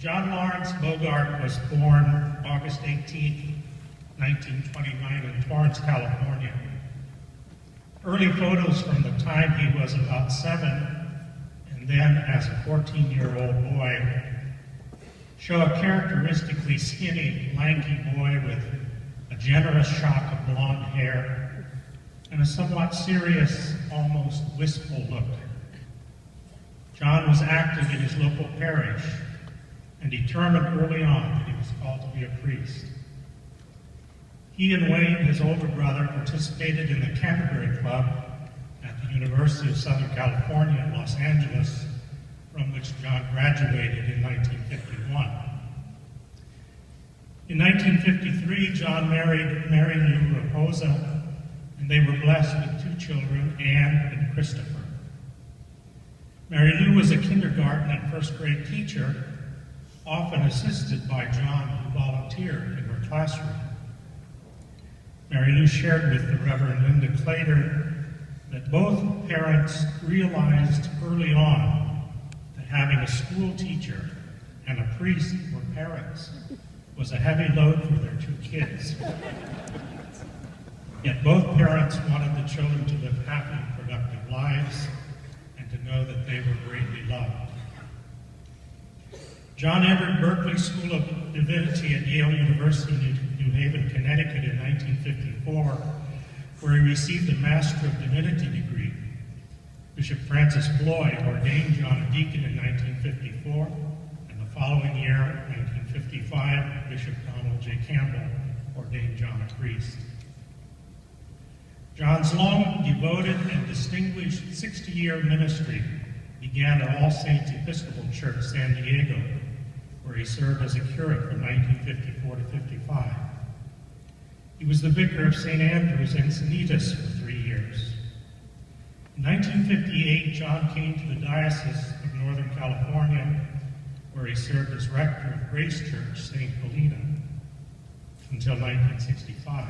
John Lawrence Bogart was born August 18, 1929 in Torrance, California. Early photos from the time he was about 7 and then as a 14-year-old boy show a characteristically skinny, lanky boy with a generous shock of blonde hair and a somewhat serious, almost wistful look. John was active in his local parish and determined early on that he was called to be a priest. He and Wayne, his older brother, participated in the Canterbury Club at the University of Southern California in Los Angeles, from which John graduated in 1951. In 1953, John married Mary Lou Raposa, and they were blessed with 2 children, Anne and Christopher. Mary Lou was a kindergarten and first-grade teacher, often assisted by John, who volunteered in her classroom. Mary Lou shared with the Reverend Linda Claytor that both parents realized early on that having a school teacher and a priest for parents was a heavy load for their 2 kids. Yet both parents wanted the children to live happy, productive lives and to know that they were greatly loved. John entered Berkeley School of Divinity at Yale University, New Haven, Connecticut in 1954, where he received a Master of Divinity degree. Bishop Francis Floyd ordained John a deacon in 1954, and the following year, 1955, Bishop Donald J. Campbell ordained John a priest. John's long, devoted, and distinguished 60-year ministry began at All Saints Episcopal Church, San Diego, where he served as a curate from 1954 to 55. He was the vicar of St. Andrew's Encinitas for 3 years. In 1958, John came to the Diocese of Northern California, where he served as rector of Grace Church, St. Helena, until 1965.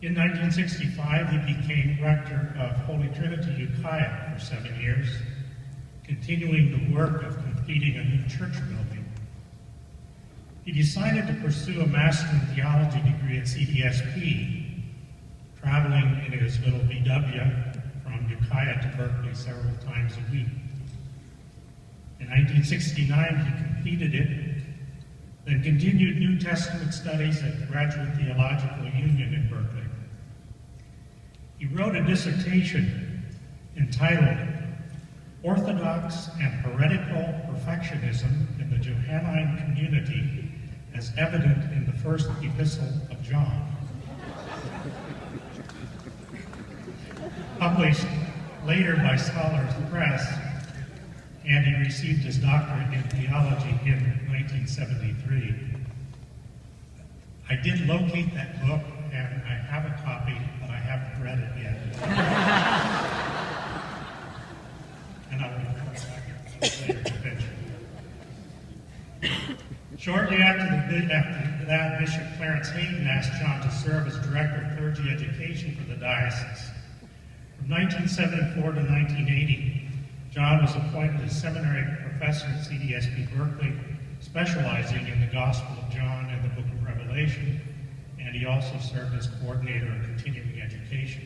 In 1965, he became rector of Holy Trinity, Ukiah for 7 years, continuing the work of completing a new church building. He decided to pursue a Master in Theology degree at CDSP, traveling in his little VW from Ukiah to Berkeley several times a week. In 1969, he completed it, then continued New Testament studies at the Graduate Theological Union in Berkeley. He wrote a dissertation entitled Orthodox and Heretical Perfectionism in the Johannine Community as Evident in the First Epistle of John. Published later by Scholars Press, and he received his doctorate in theology in 1973. I did locate that book, and I have a copy, but I haven't read it yet. And I will come back at a later convention. Shortly after that, Bishop Clarence Hayden asked John to serve as Director of Clergy Education for the diocese. From 1974 to 1980, John was appointed as seminary professor at CDSP Berkeley, specializing in the Gospel of John and the Book of Revelation, and he also served as coordinator of continuing education.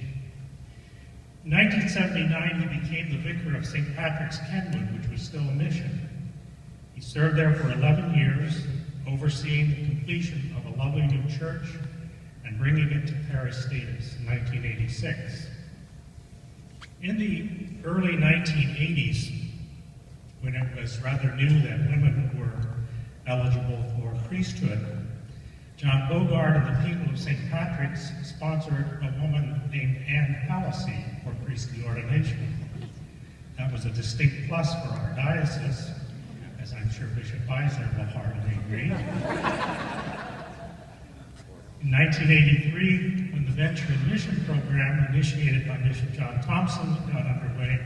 In 1979, he became the vicar of St. Patrick's, Kenwood, which was still a mission. He served there for 11 years, overseeing the completion of a lovely new church and bringing it to parish status in 1986. In the early 1980s, when it was rather new that women were eligible for priesthood, John Bogart and the people of St. Patrick's sponsored a woman named Anne Palissy for priestly ordination. That was a distinct plus for our diocese, as I'm sure Bishop Beiser will heartily agree. In 1983, when the Venture and Mission program initiated by Bishop John Thompson got underway,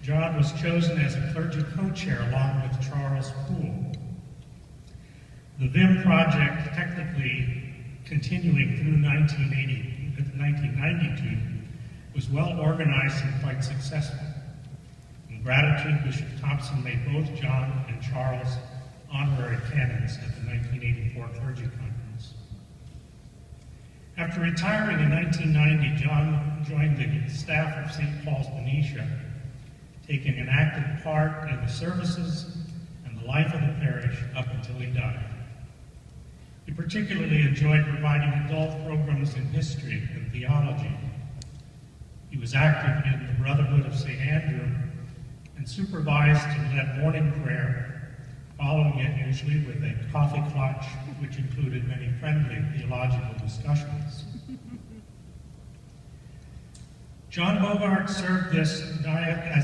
John was chosen as a clergy co-chair along with Charles Poole. The VIM project, technically continuing through 1992, was well organized and quite successful. In gratitude, Bishop Thompson made both John and Charles honorary canons at the 1984 clergy conference. After retiring in 1990, John joined the staff of St. Paul's Benicia, taking an active part in the services and the life of the parish up until he died. He particularly enjoyed providing adult programs in history and theology. He was active in the Brotherhood of St. Andrew and supervised and led morning prayer, following it usually with a coffee clutch, which included many friendly theological discussions. John Bogart served as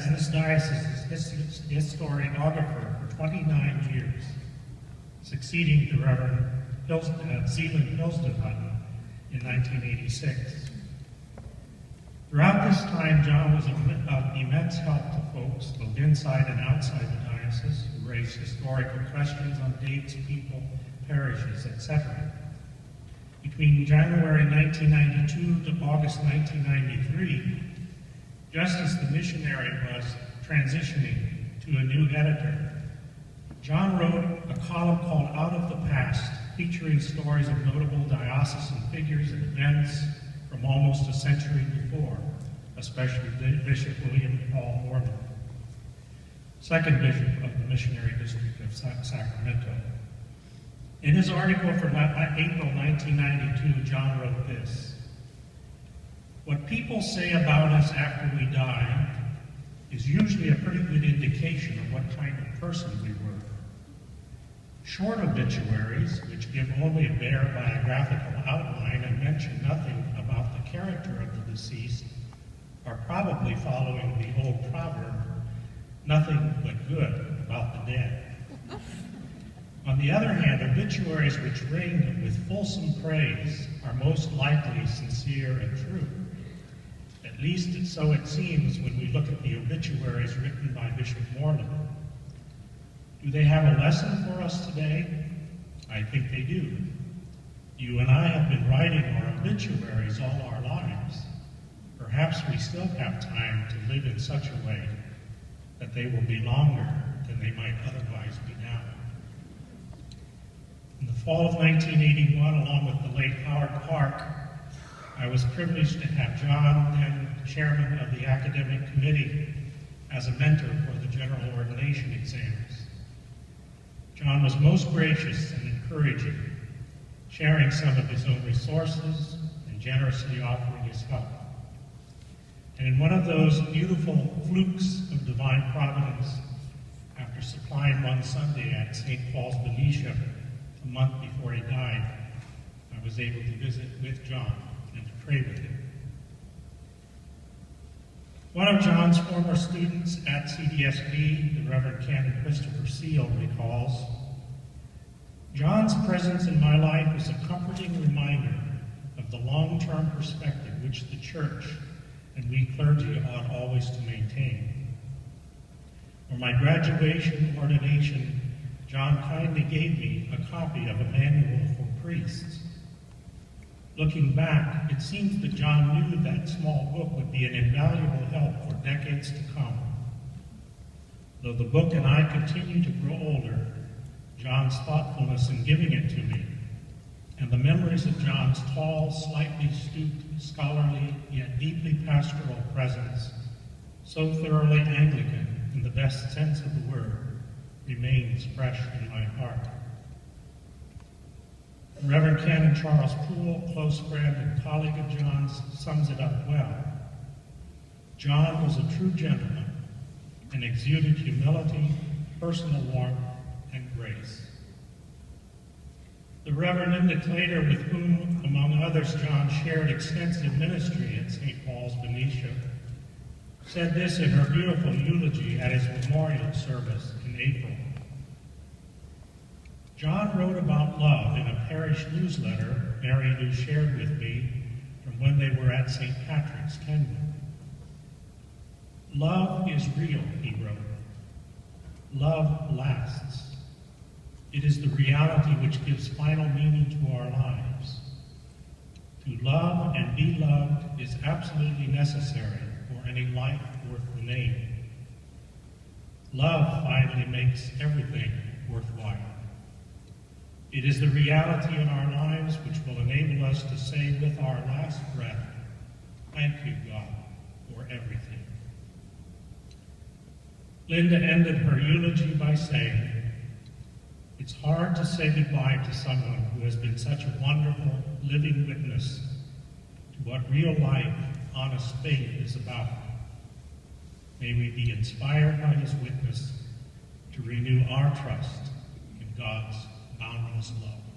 this diocese's historiographer for 29 years, succeeding the Reverend Zeeland Hilsdenhutton in 1986. Throughout this time, John was of immense help to folks, both inside and outside the diocese, who raised historical questions on dates, people, parishes, etc. Between January 1992 to August 1993, just as the missionary was transitioning to a new editor, John wrote a column called Out of the Past, featuring stories of notable diocesan figures and events from almost a century before, especially Bishop William Paul Mormon, second bishop of the missionary district of Sacramento. In his article from April 1992, John wrote this: "What people say about us after we die is usually a pretty good indication of what kind of person we were. Short obituaries, which give only a bare biographical outline and mention nothing about the character of the deceased, are probably following the old proverb, nothing but good about the dead. On the other hand, obituaries which ring with fulsome praise are most likely sincere and true. At least so it seems when we look at the obituaries written by Bishop Mormon. Do they have a lesson for us today? I think they do. You and I have been writing our obituaries all our lives. Perhaps we still have time to live in such a way that they will be longer than they might otherwise be now." In the fall of 1981, along with the late Howard Clark, I was privileged to have John, then chairman of the academic committee, as a mentor for the general ordination exams. John was most gracious and encouraging, sharing some of his own resources and generously offering his help. And in one of those beautiful flukes of divine providence, after supplying one Sunday at St. Paul's Benicia a month before he died, I was able to visit with John and to pray with him. One of John's former students at CDSB, the Reverend Canon Christopher Seal, recalls, "John's presence in my life was a comforting reminder of the long-term perspective which the Church and we clergy ought always to maintain. For my graduation ordination, John kindly gave me a copy of a manual for priests. Looking back, it seems that John knew that small book would be an invaluable help for decades to come. Though the book and I continue to grow older, John's thoughtfulness in giving it to me, and the memories of John's tall, slightly stooped, scholarly, yet deeply pastoral presence, so thoroughly Anglican in the best sense of the word, remains fresh in my heart." Reverend Canon Charles Poole, close friend and colleague of John's, sums it up well. "John was a true gentleman and exuded humility, personal warmth, and grace." The Reverend Linda Clater, with whom, among others, John shared extensive ministry at St. Paul's Benicia, said this in her beautiful eulogy at his memorial service in April. "John wrote about love in a parish newsletter Mary Lou shared with me from when they were at St. Patrick's, Kenwood. Love is real, he wrote. Love lasts. It is the reality which gives final meaning to our lives. To love and be loved is absolutely necessary for any life worth the name. Love finally makes everything worthwhile. It is the reality in our lives which will enable us to say with our last breath, "Thank you, God, for everything." Linda ended her eulogy by saying, "It's hard to say goodbye to someone who has been such a wonderful, living witness to what real life, honest faith is about. May we be inspired by his witness to renew our trust in God's boundless love."